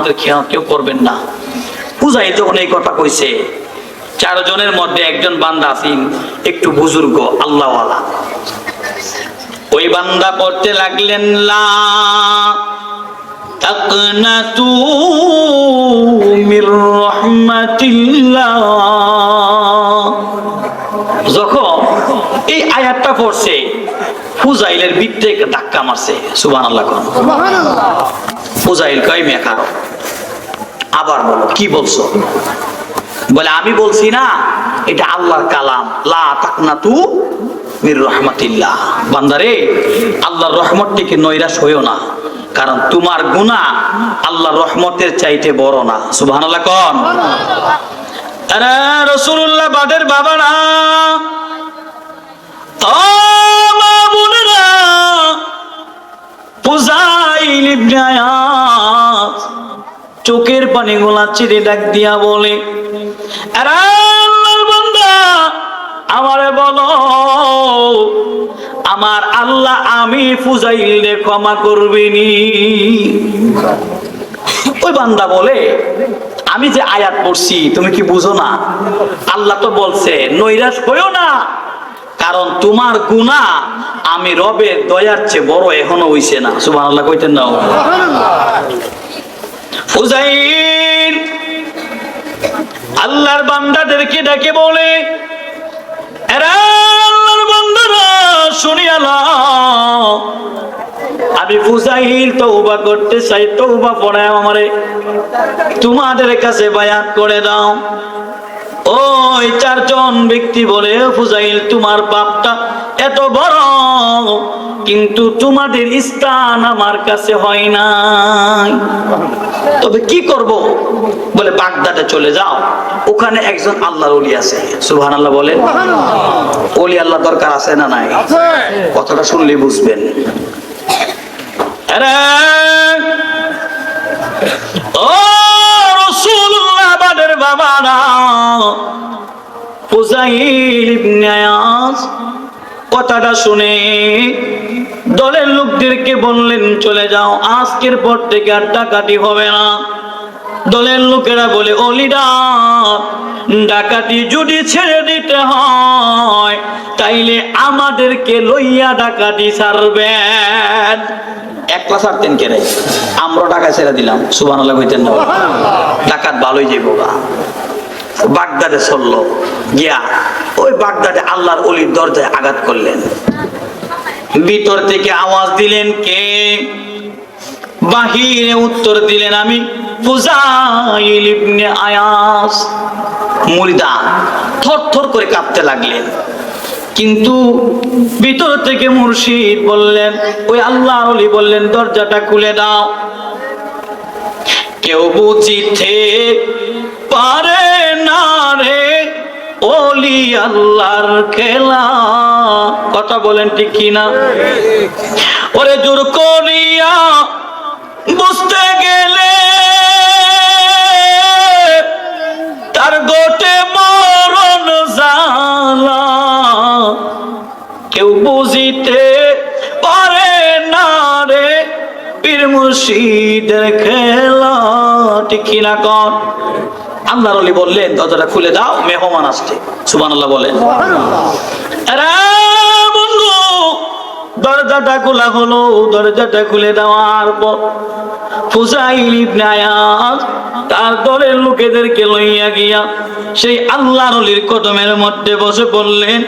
আমাদের খেয়াল কেউ করবেন না। ফুজাইল যখন এই কথা কইছে, 4 জনের মধ্যে একজন বান্দা আছেন একটু বুজুর্গ আল্লাহওয়ালা। ওই বান্দা পড়তে লাগলেন, লা তাকনাতু মির রাহমাতিল্লাহ। যখন এই আয়াতটা পড়ছে, ফুজাইলের ভিতরে ধাক্কা মারছে। সুবহানাল্লাহ। ফুজাইল কয় মেখা, আবার বলো কি বলছো? বলে আমি বলছি না, এটা আল্লাহর কালাম, লা তাকনাতু মির রাহমাতিল্লাহ। বান্দারে, আল্লাহর রহমত থেকে নৈরাশ হইও না, কারণ তোমার গুনাহ আল্লাহর রহমতের চাইতে বড় না। সুবহানাল্লাহ কোন। আরে রাসূলুল্লাহ বাদের বাবারা, ও মা বোনেরা, ফুজাইল ইবনে আয়াজ চোখের পানি গোলা ছেড়ে ডাক দিয়া বলে, আরে আল্লাহর বান্দা, আমারে বলো, আমার আল্লাহ আমি ফুজাইলকে ক্ষমা করবেনি? ওই বান্দা বলে, আমি যে আয়াত পড়ছি তুমি কি বুঝো না? আল্লাহ তো বলছে নৈরাশ হইও না, কারণ তোমার গুনাহ আমি রবের দয়ার চেয়ে বড় এখনো হইছে না। সুবহানাল্লাহ কইতেন না? ফুজাইল আল্লাহর বান্দাদেরকে ডেকে বলে, এরা আল্লাহর বান্দারা শুনিয়া নাও, আমি ফুজাইল তওবা করতে চাই, তওবা পড়ায় আমারে তোমাদের কাছে বায়াত করে দাও। ওই 4 জন ব্যক্তি বলে, ফুজাইল তোমার পাপটা এত বড়, কিন্তু তোমাদের স্থান আমার কাছে হয় নাই, তবে কি করব? বলে বাগদাদে চলে যাও, ওখানে একজন আল্লাহর ওলি আছে। সুবহানাল্লাহ বলেন। ওলি আল্লাহ দরকার আছে না নাই? কথাটা শুনলে বুঝবেন। আরে ও রাসূলুল্লাহ বাদের বাবারা, ফুজাইল ইবনে আয়াজ কথাটা শুনে দলের লোকদেরকে বললেন, চলে যাও, আজকের পর থেকে আর ডাকাতি হবে না। দলের লোকেরা বলে, ওলিরা, ডাকাতি যদি ছেড়ে দিতে হয় তাইলে আমাদেরকে লইয়া ডাকাতি ছাড়বেন। একলা ছাড়তেন কেন? আমরা ডাকাত ছেড়ে দিলাম। সুবহানাল্লাহ কইতেন না? ডাকাত ভালোই যাইব। বাগদাদে চললো, গিয়া ওই বাগদাদে আল্লাহর ওলির দরজায় আঘাত করলেন। ভিতর থেকে আওয়াজ দিলেন, কে? বাহিরে উত্তর দিলেন, আমি ফুজাইল ইবনে আয়াজ। মুরিদা থরথর করে কাঁপতে লাগলেন, কিন্তু ভিতর থেকে মুর্শিদ বললেন, ওই আল্লাহর ওলি বললেন, দরজাটা খুলে দাও। কেউ বুঝিতে পারে না রে ওলি আল্লাহর খেলা। কথা বলেন ঠিক কিনা? ওরে জোর করিয়া বুঝতে গেলে তার গোটে মরণ জ্বালা, কেউ বুঝিতে পারে না রে পীর মুর্শিদের খেলা। ঠিক কিনা কর? আল্লাহর ওলি বললেন, দরজাটা খুলে দাও, মেহমান আসছে। সুবহানাল্লাহ বলেন। আরে বন্ধু, দরজাটা খোলা হলো। দরজাটা খুলে দেওয়ার পর ফুজাইল ইবনে আয়াজ তার দলের লোকেদেরকে লইয়া গিয়া সেই আল্লাহর ওলির কদমের মধ্যে বসে পড়লেন।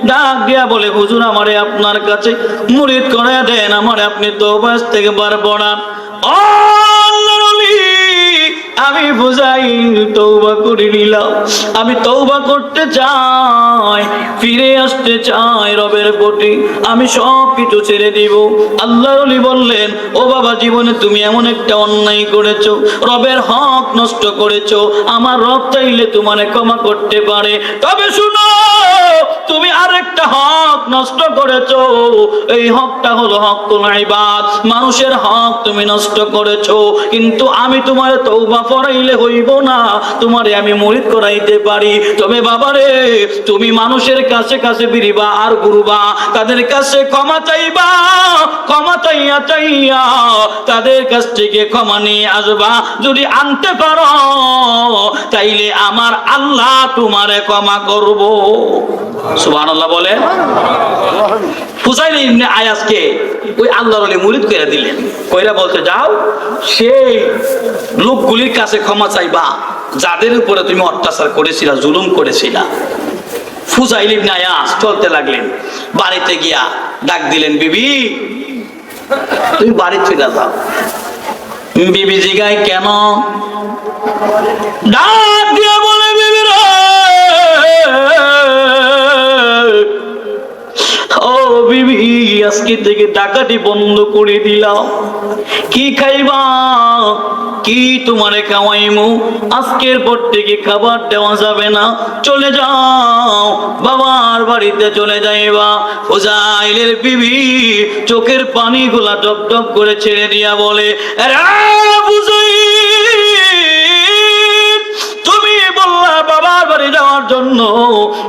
ডাক দিয়া বলে, হুজুর, আমারে আপনার কাছে মুরিদ করে দেন, আমারে আপনি তওবা ইস্তেগফার পড়ান। ও আল্লাহর ওলি, আমি ফুজাইল তওবা করে নিলাম, আমি তওবা করতে চাই, ফিরে আসতে চাই রবের প্রতি, আমি সব কিছু ছেড়ে দিব। আল্লাহর ওলি বললেন, ও বাবা, জীবনে তুমি এমন একটা অন্যায় করেছো, রবের হক নষ্ট করেছো, আমার রব চাইলে তোমারে ক্ষমা করতে পারে, তবে শুনো, তুমি আরেকটা হক নষ্ট করেছো, এই হকটা হলো হকুল ইবাদ, মানুষের হক তুমি নষ্ট করেছো। কিন্তু আমি তোমার তওবা পড়াইলে হইব না, তোমারে আমি মুরিদ করাইতে পারি। তবে বাবারে, তুমি মানুষের কাছে কাছে বিরিবা আর ঘুরবা, তাদের কাছে ক্ষমা চাইবা, ক্ষমা চাইয়া চাইয়া তাদের কাছ থেকে ক্ষমা নিয়ে আসবা। যদি আনতে পারো তাইলে আমার আল্লাহ তোমারে ক্ষমা করব। সুবহানাল্লাহ বলে। ফুসাইল ইবনে আয়াসকে ওই আল্লাহর ওলি মুরিদ করে দিলেন। কইরা বলতে যাও, সেই লোকগুলির কাছে ক্ষমা চাইবা যাদের উপরে তুমি অত্যাচার করেছিলা, জুলুম করেছিলা। ফুসাইল ইবনে আয়াস চলতে লাগলেন, বাড়িতে গিয়া ডাক দিলেন, বিবি তুমি বাড়ি চলে যাও। বিবি জিগায় কেন? ডাক দিয়ে বলে, বিবি রে, ও বিবি, আজকে থেকে ডাকাতি বন্ধ করে দিলাম। কি খাইবা? কি তোমারে খাওয়াইমু? আজকের পর থেকে খাবার দেওয়া যাবে না, চলে যাও, বাবার বাড়িতে চলে যাইবা। ফুজাইলের বিবি চোখের পানিগুলা টপ টপ করে ছেড়ে দিয়া বলে, তুমি বললা বাবার বাড়ি যাওয়ার জন্য,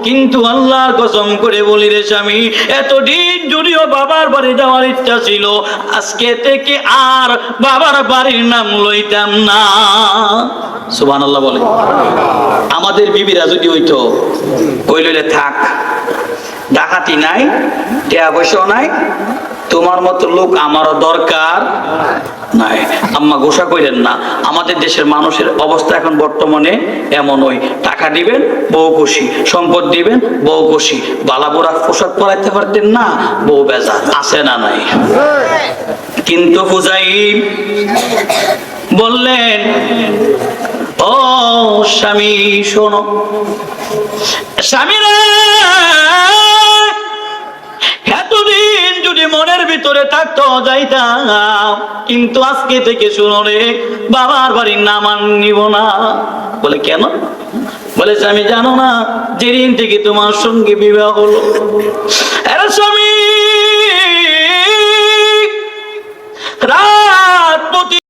কিন্তু আল্লাহর কসম করে বলি রে স্বামী, এতদিন যদিও বাবার বাড়ি যাওয়ার ইচ্ছা ছিল, আজকে থেকে আর বাবার বাড়ির নাম লইতাম না। সুবহানাল্লাহ বলে। আমাদের বিবিরা যদি হইতো, কইলে থাক, ডাকাতি নাই, টাকা পয়সাও নাই, তোমার মতো লোক আমারও দরকার নাই। আম্মা গোসা কইলেন না, আমাদের দেশের মানুষের অবস্থা এখন বর্তমানে এমন, ওই টাকা দিবেন বউ খুশি, সম্পদ দিবেন বউ খুশি, বালাবোরা পোশাক পরাইতে পারতেন না, বউ বেজার, আছে না নাই? কিন্তু ফুজাইল বললেন, ও স্বামী শোনো, স্বামীরা এতদিন যদি মনের ভিতরে থাকতো যাইতাম, কিন্তু আজকে থেকে শুনো রে, বাবার বাড়ির নাম আর নিব না। বলে কেন? বলেছে আমি জানো না, যেদিন থেকে তোমার সঙ্গে বিবাহ হলো, আরে স্বামী